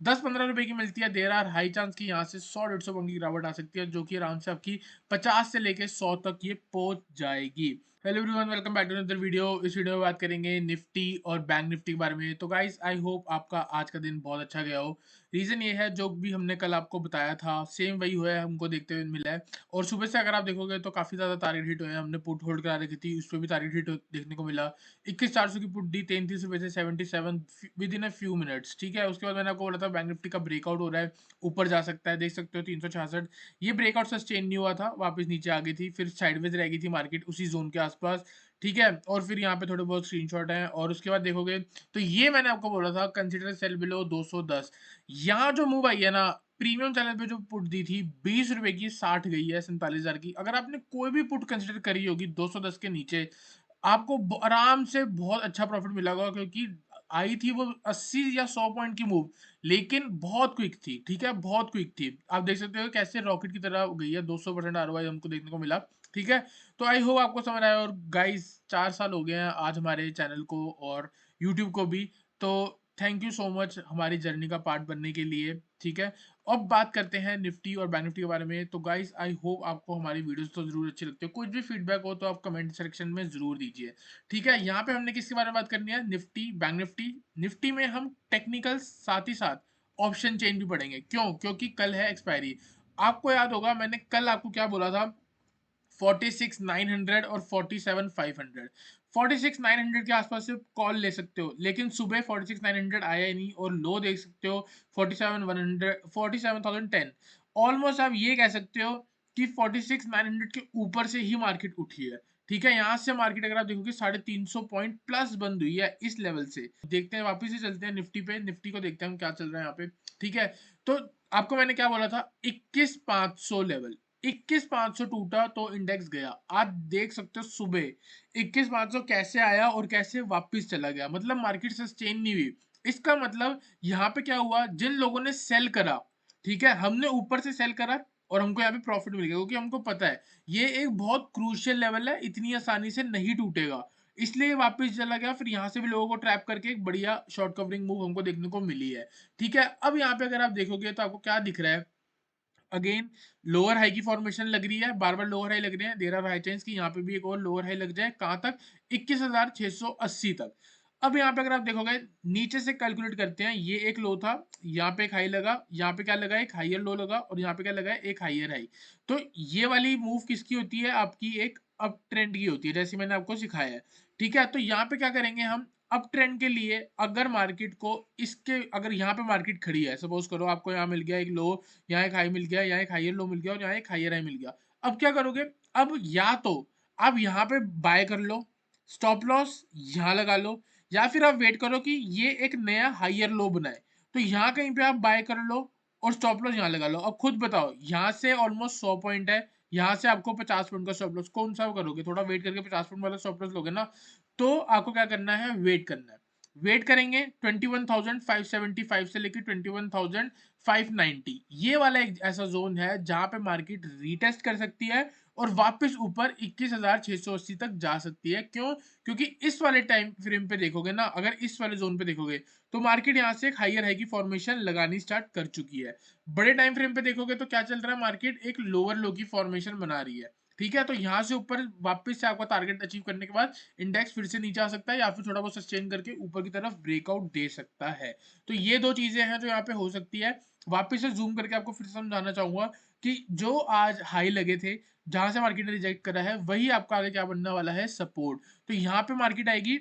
10-15 रुपए की मिलती है, देयर आर हाई चांस कि यहाँ से 100-150 पॉइंट की गिरावट आ सकती है, जो कि आराम से आपकी 50 से लेके 100 तक ये पहुंच जाएगी। Hello everyone, welcome back to another video. इस वीडियो में बात करेंगे निफ्टी और बैंक निफ्टी के बारे में। तो गाइस, आई होप आपका आज का दिन बहुत अच्छा गया हो। रीजन ये है, जो भी हमने कल आपको बताया था सेम वही हुआ है, हमको देखते हुए मिला है। और सुबह से अगर आप देखोगे तो काफी ज्यादा टारगेट हिट हुए हैं। हमने पुट होल्ड करा रखी थी, उस पर भी टारगेट हिट देखने को मिला। 21,400 की पुट दी, 33 रुपए से 77 with in a few minutes. ठीक है, उसके बाद मैंने आपको बोला था बैंक निफ्टी का ब्रेकआउट हो रहा है, ऊपर जा सकता है। देख सकते हो 366, ये ब्रेकआउट सस्टेन नहीं हुआ था, वापस नीचे आ गई थी, फिर साइडवेज रह गई थी मार्केट उसी जोन के आसपास। ठीक है, और फिर यहाँ पे थोड़े बहुत स्क्रीनशॉट हैं, और उसके बाद देखोगे तो ये मैंने आपको बोला था कंसिडर सेल बिलो 210। यहाँ जो मूव आई है ना, प्रीमियम चैनल पे जो पुट दी थी 20 रुपए की 60 गई है 47,000 की। अगर आपने कोई भी पुट कंसिडर करी होगी 210 के नीचे, आपको आराम से बहुत अच्छा प्रॉफिट मिला होगा, क्योंकि आई थी वो 80 या 100 पॉइंट की मूव, लेकिन बहुत क्विक थी। ठीक है, बहुत क्विक थी। आप देख सकते हो कैसे रॉकेट की तरह गई है, 200% आरओआई हमको देखने को मिला। ठीक है, तो आई होप आपको समझ आया। और गाइस, 4 साल हो गए हैं आज हमारे चैनल को और यूट्यूब को भी, तो थैंक यू सो मच हमारी जर्नी का पार्ट बनने के लिए। ठीक है, अब बात करते हैं निफ्टी और बैंक निफ्टी के बारे में। तो गाइस, आई होप आपको हमारी वीडियोस तो जरूर अच्छी लगती है। कुछ भी फीडबैक हो तो आप कमेंट सेक्शन में जरूर दीजिए। ठीक है, यहाँ पे हमने किसके बारे में बात करनी है? Nifty, bank Nifty. निफ्टी में हम टेक्निकल साथ ही साथ ऑप्शन चेंज भी पढ़ेंगे। क्यों? क्योंकि कल है एक्सपायरी। आपको याद होगा मैंने कल आपको क्या बोला था? 46,900 और 47,500। 46,900 के आसपास से कॉल ले सकते हो, लेकिन सुबह 46,900 आया ही नहीं, और लो देख सकते हो 47,100, 47,010। ऑलमोस्ट आप ये कह सकते हो कि 46,900 के ऊपर से ही मार्केट उठी है। ठीक है, यहाँ से मार्केट अगर आप देखोगे 350 पॉइंट प्लस बंद हुई है इस लेवल से। देखते हैं, वापस से चलते हैं निफ्टी पे। निफ्टी को देखते हैं हम क्या चल रहा है यहाँ पे। ठीक है, तो आपको मैंने क्या बोला था? 21,500 लेवल। 21,500 टूटा तो इंडेक्स गया। आप देख सकते हो सुबह 21,500 कैसे आया और कैसे वापस चला गया, मतलब मार्केट सस्टेन नहीं हुई। इसका मतलब यहाँ पे क्या हुआ? जिन लोगों ने सेल करा, ठीक है, हमने ऊपर से सेल करा और हमको यहाँ पे प्रॉफिट मिल गया, क्योंकि हमको पता है ये एक बहुत क्रूशियल लेवल है, इतनी आसानी से नहीं टूटेगा, इसलिए वापस चला गया। फिर यहाँ से भी लोगों को ट्रैप करके एक बढ़िया शॉर्ट कवरिंग मूव हमको देखने को मिली है। ठीक है, अब यहाँ पे अगर आप देखोगे तो आपको क्या दिख रहा है? अगेन लोअर हाई की फॉर्मेशन लग रही है, बार बार लोअर हाई लग रहे हैं। देयर आर हाई चांस कि यहाँ पे भी एक और लोअर हाई लग जाए। कहाँ तक? 21,680 तक। अब यहाँ पे अगर आप देखोगे, नीचे से कैलकुलेट करते हैं, ये एक लो था, यहाँ पे एक हाई लगा, यहाँ पे क्या लगा? एक हाइयर लो लगा, और यहाँ पे क्या लगा है? एक हाइयर हाई। तो ये वाली मूव किसकी होती है? आपकी एक अप ट्रेंड की होती है, जैसे मैंने आपको सिखाया है। ठीक है, तो यहाँ पे क्या करेंगे हम? अप ट्रेंड के लिए अगर मार्केट को इसके, अगर यहाँ पे मार्केट खड़ी है, सपोज करो आपको यहाँ मिल गया एक लो, यहाँ एक हाई मिल गया, यहाँ एक हाइयर लो मिल गया, और यहाँ एक हाइयर हाई मिल गया। अब क्या करोगे? अब या तो आप यहाँ पे बाय कर लो, स्टॉप लॉस यहाँ लगा लो, या फिर आप वेट करो कि ये एक नया हाइयर लो बनाए, तो यहाँ कहीं पे आप बाय कर लो और स्टॉप लॉस यहाँ लगा लो। अब खुद बताओ, यहाँ से ऑलमोस्ट 100 पॉइंट है, यहाँ से आपको 50 पॉइंट का स्टॉप लॉस, कौन सा करोगे? थोड़ा वेट करके 50 पॉइंट वाला स्टॉप लॉस लोगे ना। तो आपको क्या करना है? वेट करना है। वेट करेंगे 21,575 से लेकर 21,590, ये वाला एक ऐसा जोन है जहां पे मार्केट रीटेस्ट कर सकती है और वापस ऊपर 21,680 तक जा सकती है। क्यों? क्योंकि इस वाले टाइम फ्रेम पे देखोगे ना, अगर इस वाले जोन पे देखोगे तो मार्केट यहाँ से एक हाइयर हाई की फॉर्मेशन लगानी स्टार्ट कर चुकी है। बड़े टाइम फ्रेम पे देखोगे तो क्या चल रहा है? मार्केट एक लोअर लो की फॉर्मेशन बना रही है। ठीक है, तो यहाँ से ऊपर वापस से आपका टारगेट अचीव करने के बाद इंडेक्स फिर से नीचे आ सकता है, या फिर थोड़ा बहुत सस्टेन करके ऊपर की तरफ ब्रेकआउट दे सकता है। तो ये दो चीजें हैं जो यहाँ पे हो सकती है। वापस से जूम करके आपको फिर समझाना चाहूंगा कि जो आज हाई लगे थे, जहां से मार्केट ने रिजेक्ट करा है, वही आपका आगे क्या बनने वाला है? सपोर्ट। तो यहाँ पे मार्केट आएगी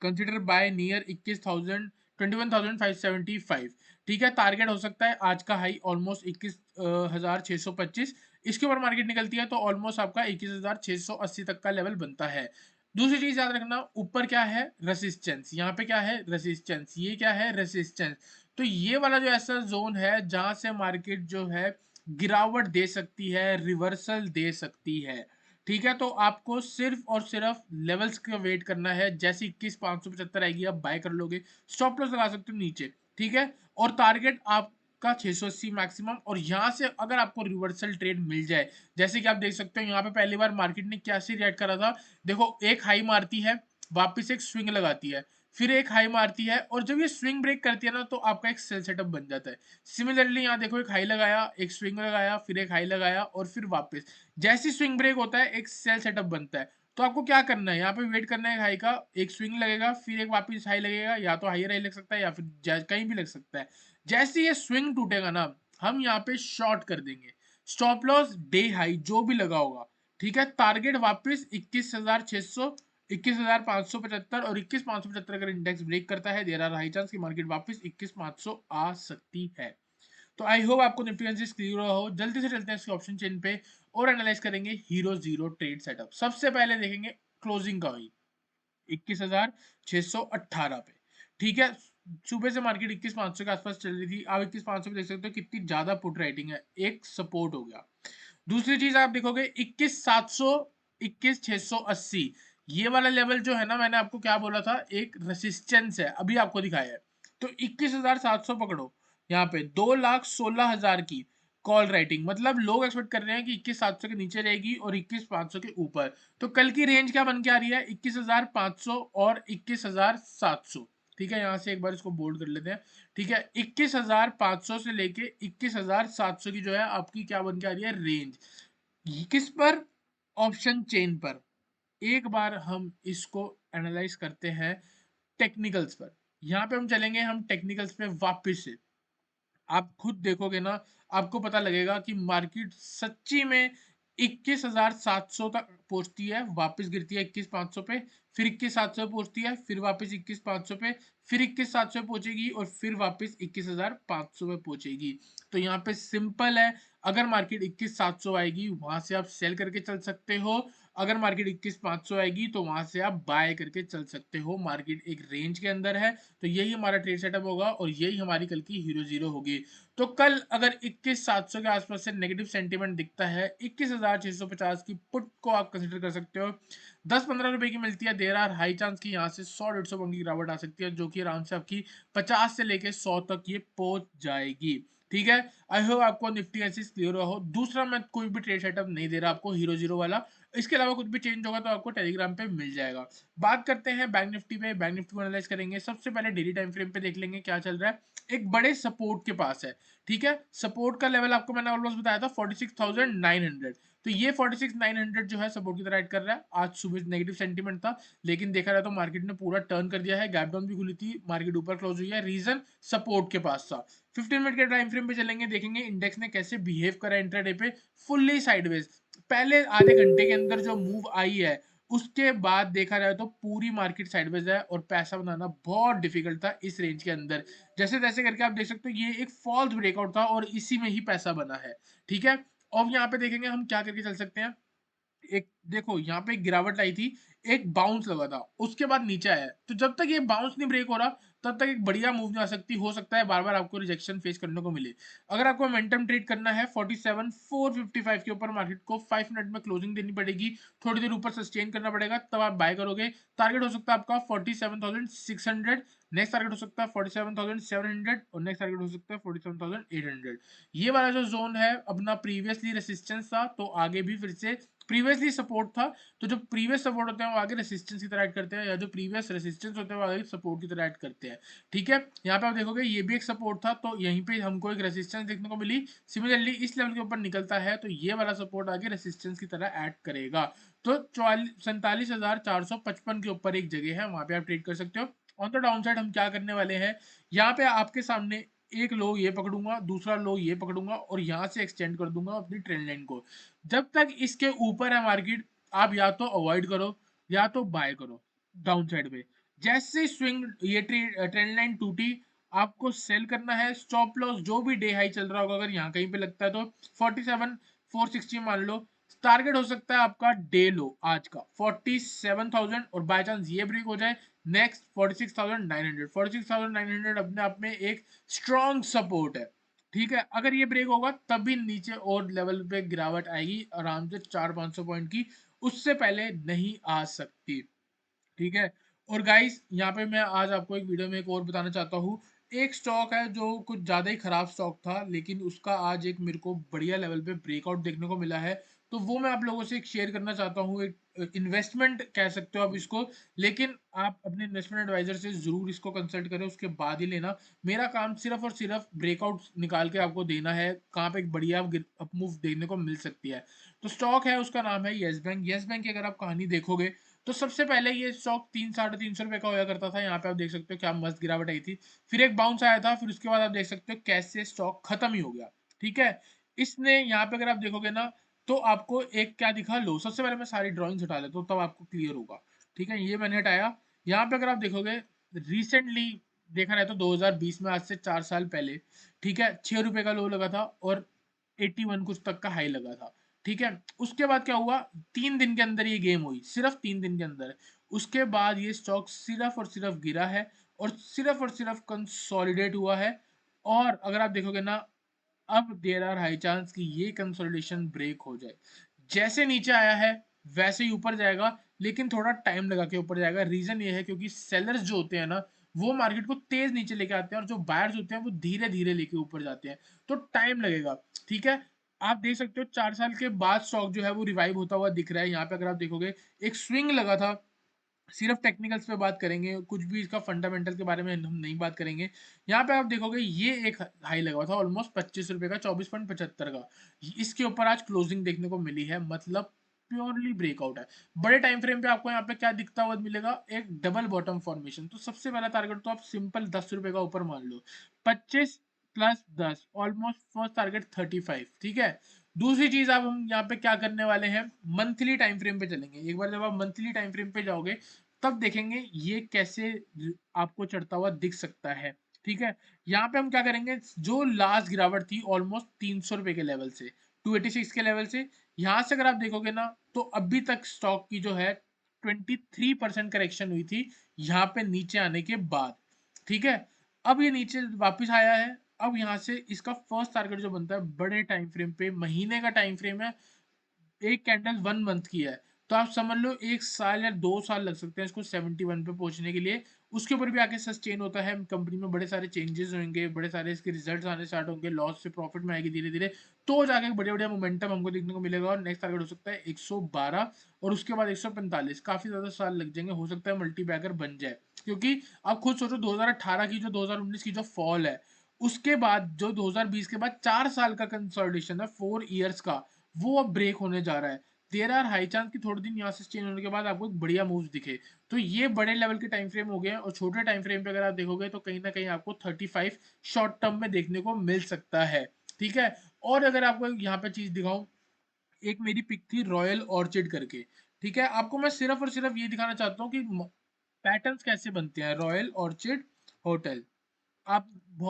कंसिडर बाय नियर 21,000, 21,575। ठीक है, टारगेट हो सकता है आज का हाई ऑलमोस्ट 21,625। इसके ऊपर मार्केट निकलती है तो ऑलमोस्ट आपका 21,680 तक का लेवल बनता है। दूसरी चीज याद रखना, ऊपर क्या है? रेसिस्टेंस। यहाँ पे क्या है? रेसिस्टेंस। ये क्या है? रेसिस्टेंस। तो ये वाला जो ऐसा जोन है जहां से मार्केट जो है गिरावट दे सकती है, रिवर्सल दे सकती है। ठीक है, तो आपको सिर्फ और सिर्फ लेवल्स का वेट करना है। जैसे 21,575 आएगी आप बाय कर लोगे, स्टॉप लॉस लगा सकते हो नीचे। ठीक है, और टारगेट आपका 680 मैक्सिमम। और यहाँ से अगर आपको रिवर्सल ट्रेड मिल जाए, जैसे कि आप देख सकते हो यहाँ पे पहली बार मार्केट ने कैसे रिएक्ट करा था। देखो, एक हाई मारती है, वापस एक स्विंग लगाती है, फिर एक हाई मारती है, और जब ये स्विंग ब्रेक करती है ना तो आपका एक सेल सेटअप बन जाता है। सिमिलरली यहाँ देखो, एक हाई लगाया, एक स्विंग लगाया, फिर एक हाई लगाया, और फिर वापस जैसी स्विंग ब्रेक होता है एक सेल सेटअप बनता है। तो आपको क्या करना है, यहाँ पे वेट करना है हाई का, एक स्विंग लगेगा, फिर एक वापस हाई लगेगा, या तो हाई लग सकता है या फिर कहीं भी लग सकता है। जैसे ये स्विंग टूटेगा ना, हम यहाँ पे शॉर्ट कर देंगे। स्टॉप लॉस डे हाई जो भी लगा होगा, ठीक है। टारगेट वापस 21,600, 21,575 और 21,575 अगर इंडेक्स ब्रेक करता है, देयर आर हाई चांस की मार्केट वापस 21,500 आ सकती है। तो आई होप आपको निफ्टी एनालिसिस क्लियर हुआ हो। जल्दी से चलते हैं इसके ऑप्शन चेन पे और एनालाइज करेंगे हीरो जीरो ट्रेड सेटअप। सबसे पहले देखेंगे क्लोजिंग का हुई 21,618 पे, ठीक है। सुबह से मार्केट 21,500 के आसपास चल रही थी। आप 21,500 पे देख सकते हो कितनी ज्यादा पुट राइटिंग है, एक सपोर्ट हो गया। दूसरी चीज आप देखोगे 21,700, 21,680, ये वाला लेवल जो है ना, मैंने आपको क्या बोला था, एक रेसिस्टेंस है, अभी आपको दिखाया है। तो 21,700 पकड़ो, यहाँ पे 2,16,000 की कॉल राइटिंग, मतलब लोग एक्सपेक्ट कर रहे हैं कि 21,700 के नीचे रहेगी और 21,500 के ऊपर। तो कल की रेंज क्या बन के आ रही है, 21,500 और 21,700। ठीक है, यहाँ से एक बार इसको बोल्ड कर लेते हैं। ठीक है, 21,500 से लेके 21,700 की जो है आपकी क्या बन के आ रही है रेंज। किस पर, ऑप्शन चेन पर। एक बार हम इसको एनालाइज करते हैं टेक्निकल्स पर। यहाँ पे हम चलेंगे, हम टेक्निकल्स पे वापस से। आप खुद देखोगे ना, आपको पता लगेगा कि मार्केट सच्ची में 21,700 तक पहुंचती है, वापस गिरती है 21,500 पे, फिर 21,700 पहुंचती है, फिर वापस 21,500 पे, फिर 21,700 पहुंचेगी, और फिर वापस 21,500 पे पहुंचेगी। तो यहाँ पे सिंपल है, अगर मार्केट 21,700 आएगी वहां से आप सेल करके चल सकते हो, अगर मार्केट 21,500 आएगी तो वहां से आप बाय करके चल सकते हो। मार्केट एक रेंज के अंदर है, तो यही हमारा ट्रेड सेटअप होगा और यही हमारी कल की हीरो जीरो होगी। तो कल अगर 21,700 के आसपास से नेगेटिव सेंटीमेंट दिखता है, 21,650 की पुट को आप कंसिडर कर सकते हो। 10-15 रुपए की मिलती है, देर आर हाई चांस की यहाँ से 100-150 पॉइंट की गिरावट आ सकती है, जो कि आराम से आपकी 50 से लेके 100 तक ये पहुंच जाएगी। ठीक है, आई होप आपको निफ्टी एनालिसिस क्लियर हुआ हो। दूसरा, मैं कोई भी ट्रेड सेटअप नहीं दे रहा आपको हीरो जीरो वाला, इसके अलावा कुछ भी चेंज होगा तो आपको टेलीग्राम पे मिल जाएगा। बात करते हैं बैंक निफ्टी पे। बैंक निफ्टी को एनालाइज करेंगे। सबसे पहले डेली टाइम फ्रेम पे देख लेंगे क्या चल रहा है। एक बड़े सपोर्ट के पास है, ठीक है। सपोर्ट का लेवल आपको मैंने ऑलमोस्ट बताया था 46,900। तो ये 46,900 जो है सपोर्ट की तरह ऐड कर रहा है। आज सुबह नेगेटिव सेंटीमेंट था, लेकिन देखा जाए तो मार्केट ने पूरा टर्न कर दिया है, गैप डाउन भी खुली थी, मार्केट ऊपर क्लोज हुई है, रीजन सपोर्ट के पास था। 15 मिनट के टाइम फ्रेम पे चलेंगे, देखेंगे इंडेक्स ने कैसे बिहेव करा इंट्राडे पे। फुल्ली साइडवेज, पहले आधे घंटे के अंदर जो मूव आई है, उसके बाद देखा जाए तो पूरी मार्केट साइडवेज है, और पैसा बनाना बहुत डिफिकल्ट था इस रेंज के अंदर। जैसे तैसे करके आप देख सकते हो, ये एक फॉल्स ब्रेकआउट था और इसी में ही पैसा बना है। ठीक है, अब यहाँ पे देखेंगे हम क्या करके चल सकते हैं। एक देखो, यहाँ पे एक गिरावट आई थी, एक बाउंस लगा था, उसके बाद नीचे आया है। तो जब तक ये बाउंस नहीं ब्रेक हो रहा, तब तक एक बढ़िया मूव नहीं आ सकती। हो सकता है बार बार आपको रिजेक्शन फेस करने को मिले। अगर आपको मोमेंटम ट्रेड करना है 47,455 के ऊपर, मार्केट को 5 मिनट में क्लोजिंग देनी पड़ेगी, थोड़ी देर ऊपर सस्टेन करना पड़ेगा, तब आप बाय करोगे। टारगेट हो सकता है आपका 47,600, नेक्स्ट टारगेट हो सकता है 47,700, और नेक्स्ट टारगेट हो सकता है 47,800। ये वाला जो जोन है अपना प्रीवियसली रेसिस्टेंस था, तो आगे भी फिर से प्रीवियसली सपोर्ट था। तो जो प्रीवियस सपोर्ट होते हैं वो आगे रेसिस्टेंस की तरह ऐड करते हैं, या जो प्रीवियस रेसिस्टेंस होते हैं वो आगे सपोर्ट की तरह ऐड करते हैं। ठीक है, यहाँ पे आप देखोगे ये भी एक सपोर्ट था, तो यहीं पे हमको एक रेसिस्टेंस देखने को मिली। सिमिलरली इस लेवल के ऊपर निकलता है तो ये वाला सपोर्ट आगे रेसिस्टेंस की तरह ऐड करेगा। तो 47,455 के ऊपर एक जगह है, वहां पे आप ट्रेड कर सकते हो। ऑन द डाउन साइड हम क्या करने वाले हैं, यहाँ पे आपके सामने एक लो ये पकड़ूंगा, दूसरा लो ये पकड़ूंगा, और यहाँ से एक्सटेंड कर दूंगा अपनी ट्रेंड लाइन को। जब तक इसके ऊपर है मार्केट, आप या तो अवॉइड करो या तो बाय करो डाउन साइड पे। जैसे स्विंग ये ट्रेंड लाइन टूटी, आपको सेल करना है। स्टॉप लॉस जो भी डे हाई चल रहा होगा, अगर यहाँ कहीं पे लगता है तो 47,460 मान लो। टारगेट हो सकता है आपका डे लो आज का 47,000, और बाय चांस ये ब्रेक हो जाए, नेक्स्ट 46,900। 46,900 अपने आप में एक स्ट्रॉन्ग सपोर्ट है। ठीक है, अगर ये ब्रेक होगा तब भी नीचे और लेवल पे गिरावट आएगी आराम से 400-500 पॉइंट की, उससे पहले नहीं आ सकती। ठीक है, और गाइस यहाँ पे मैं आज आपको एक वीडियो में एक और बताना चाहता हूँ। एक स्टॉक है जो कुछ ज्यादा ही खराब स्टॉक था, लेकिन उसका आज एक मेरे को बढ़िया लेवल पे ब्रेकआउट देखने को मिला है। तो वो मैं आप लोगों से एक शेयर करना चाहता हूँ, एक इन्वेस्टमेंट कह सकते हो आप इसको। लेकिन आप अपने इन्वेस्टमेंट एडवाइजर से ज़रूर इसको कंसल्ट करें, उसके बाद ही लेना। मेरा काम सिर्फ़ और सिर्फ़ ब्रेकआउट निकाल के आपको देना है, कहाँ पे एक बढ़िया अप मूव देखने को मिल सकती है। तो स्टॉक है, उसका नाम है येस बैंक। येस बैंक की अगर आप कहानी देखोगे, तो सबसे पहले ये स्टॉक 3 साढ़े 300 रुपए का होया करता था। यहाँ पे आप देख सकते हो क्या मस्त गिरावट आई थी। फिर एक बाउंस आया था, फिर उसके बाद आप देख सकते हो कैसे स्टॉक खत्म ही हो गया। ठीक है? इसने यहाँ पे अगर आप देखोगे ना, तो आपको एक क्या दिखा लो। सबसे पहले मैं सारी ड्राइंग्स हटा लेता हूँ, तब आपको क्लियर होगा। ठीक है? ये मैंने हटाया। यहाँ पे अगर आप देखोगे, रिसेंटली देखा जाए तो 2020 में, आज से 4 साल पहले, ठीक है, 6 रुपए का लो लगा था और 81 कुछ तक का हाई लगा था। ठीक है? उसके बाद क्या हुआ, 3 दिन के अंदर ये गेम हुई, सिर्फ 3 दिन के अंदर। उसके बाद ये स्टॉक सिर्फ और सिर्फ गिरा है और सिर्फ कंसोलिडेट हुआ है। और अगर आप देखोगे ना, अब देयर आर हाई चांस कि ये कंसोलिडेशन ब्रेक हो जाए। जैसे नीचे आया है वैसे ही ऊपर जाएगा, लेकिन थोड़ा टाइम लगा के ऊपर जाएगा। रीजन ये है क्योंकि सेलर्स जो होते हैं ना, वो मार्केट को तेज नीचे लेके आते हैं और जो बायर्स होते हैं वो धीरे धीरे लेके ऊपर जाते हैं। तो टाइम लगेगा। ठीक है? आप देख सकते हो 4 साल के बाद स्टॉक जो है वो रिवाइव होता हुआ दिख रहा है। यहाँ पे अगर आप देखोगे, एक स्विंग लगा था। सिर्फ टेक्निकल्स पे बात करेंगे, कुछ भी इसका फंडामेंटल के बारे में हम नहीं बात करेंगे। यहाँ पे आप देखोगे ये एक हाई लगा था ऑलमोस्ट 25 रुपए का, 24.75 का। इसके ऊपर आज क्लोजिंग देखने को मिली है, मतलब प्योरली ब्रेकआउट है। बड़े टाइम फ्रेम पे आपको यहाँ पे क्या दिखता हुआ मिलेगा, एक डबल बॉटम फॉर्मेशन। तो सबसे पहला टारगेट तो आप सिंपल 10 रुपए का ऊपर मान लो। 25 + 10 ऑलमोस्ट फर्स्ट टारगेट 35। ठीक है? दूसरी चीज, अब हम यहाँ पे क्या करने वाले हैं, मंथली टाइम फ्रेम पे चलेंगे। एक बार जब आप मंथली टाइम फ्रेम पे जाओगे, तब देखेंगे ये कैसे आपको चढ़ता हुआ दिख सकता है। ठीक है? यहाँ पे हम क्या करेंगे, जो लास्ट गिरावट थी ऑलमोस्ट 300 रुपए के लेवल से, 286 के लेवल से, यहाँ से अगर आप देखोगे ना, तो अभी तक स्टॉक की जो है 23% करेक्शन हुई थी यहाँ पे नीचे आने के बाद। ठीक है? अब ये नीचे वापस आया है। अब यहाँ से इसका फर्स्ट टारगेट जो बनता है बड़े टाइम फ्रेम पे, महीने का टाइम फ्रेम है, एक कैंडल 1 मंथ की है, तो आप समझ लो 1 साल या 2 साल लग सकते हैं इसको 71 पे पहुंचने के लिए। उसके ऊपर भी आके सस्टेन होता है, कंपनी में बड़े सारे चेंजेस होंगे, बड़े सारे इसके रिजल्ट्स आने स्टार्ट होंगे, लॉस से प्रॉफिट में आएगी धीरे धीरे, तो जाके बढ़िया बढ़िया मोमेंटम हमको देखने को मिलेगा। और नेक्स्ट टारगेट हो सकता है 112, और उसके बाद 145। काफी ज्यादा साल लग जाएंगे, हो सकता है मल्टी बैगर बन जाए। क्योंकि आप खुद सोचो, 2018 की जो 2019 की जो फॉल है, उसके बाद जो 2020 के बाद 4 साल का कंसोलिडेशन है, 4 इयर्स का, वो अब ब्रेक होने जा रहा है। देयर आर हाई चांस कि थोड़े दिन यहाँ से चेंज होने के बाद आपको एक बढ़िया मूव दिखे। तो ये बड़े लेवल के टाइम फ्रेम हो गए हैं, और छोटे टाइम फ्रेम पे अगर आप देखोगे तो कहीं ना कहीं आपको 35 शॉर्ट टर्म में देखने को मिल सकता है। ठीक है? और अगर आपको यहाँ पे चीज दिखाऊं, एक मेरी पिक थी रॉयल ऑर्चिड करके। ठीक है? आपको मैं सिर्फ और सिर्फ ये दिखाना चाहता हूँ कि पैटर्न्स कैसे बनते हैं रॉयल ऑर्चिड होटल। आप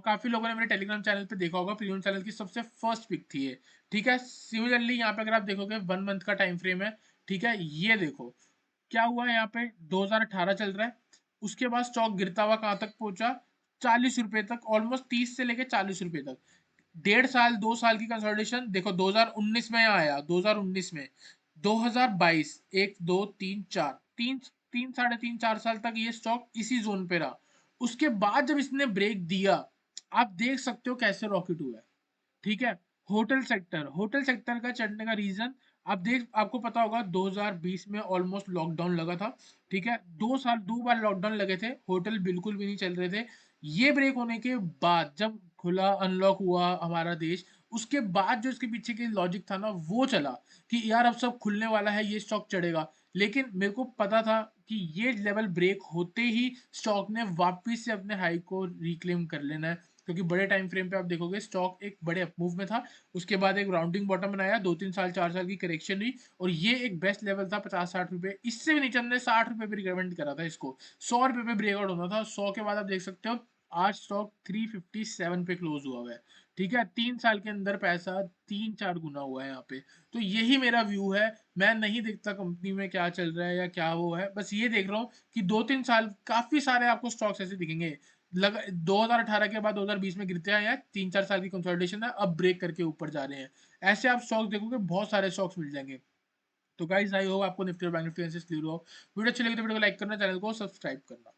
काफी लोगों ने मेरे टेलीग्राम चैनल पे देखा होगा, प्रीमियम चैनल की सबसे फर्स्ट पिक थी ये। ठीक है? सिमिलरली यहाँ पे अगर आप देखोगे 1 मंथ का टाइम फ्रेम है। ठीक है? ये देखो क्या हुआ है, यहाँ पे 2018 चल रहा है, उसके बाद स्टॉक गिरता हुआ कहाँ तक पहुंचा, 40 रुपए तक, ऑलमोस्ट 30 से लेके 40 रुपए तक। 1.5 साल 2 साल की कंसोलिडेशन देखो, 2019 में यहाँ आया, 2019 में, 2022, 1 2 3 4, तीन तीन साढ़े तीन 4 साल तक ये स्टॉक इसी जोन पे रहा। उसके बाद जब इसने ब्रेक दिया, आप देख सकते हो कैसे रॉकेट हुआ है। ठीक है? होटल सेक्टर का चढ़ने का रीजन, आपको पता होगा 2020 में ऑलमोस्ट लॉकडाउन लगा था। ठीक है? 2 साल 2 बार लॉकडाउन लगे थे, होटल बिल्कुल भी नहीं चल रहे थे। ये ब्रेक होने के बाद जब खुला, अनलॉक हुआ हमारा देश, उसके बाद जो इसके पीछे के लॉजिक था ना, वो चला कि यार अब सब खुलने वाला है, ये स्टॉक चढ़ेगा। लेकिन मेरे को पता था कि ये लेवल ब्रेक होते ही स्टॉक ने वापस से अपने हाई को रिक्लेम कर लेना है। क्योंकि बड़े टाइम फ्रेम पे आप देखोगे स्टॉक एक बड़े अपमूव में था, उसके बाद एक राउंडिंग बॉटम बनाया, 2 3 साल 4 साल की करेक्शन हुई, और ये एक बेस्ट लेवल था 50 60 रुपए। इससे भी नीचे हमने 60 रुपए पे रिकमेंड करा था इसको, 100 रुपए पे ब्रेकआउट होना था। 100 के बाद आप देख सकते हो आज स्टॉक 357 पे क्लोज हुआ है। ठीक है? 3 साल के अंदर पैसा 3 4 गुना हुआ है यहाँ पे। तो यही मेरा व्यू है। मैं नहीं देखता कंपनी में क्या चल रहा है या क्या वो है, बस ये देख रहा हूँ कि 2 3 साल काफी सारे आपको स्टॉक्स ऐसे दिखेंगे, 2018 के बाद 2020 में गिरते आए हैं, 3 4 साल की कंसोलिडेशन है, अब ब्रेक करके ऊपर जा रहे हैं। ऐसे आप स्टॉक्स देखोगे, बहुत सारे स्टॉक्स मिल जाएंगे। तो गाइस, आई होप आपको निफ्टी और बैंक निफ्टी एनालिसिस क्लियर हो। वीडियो अच्छी लगी तो वीडियो को लाइक करना, चैनल को सब्सक्राइब करना।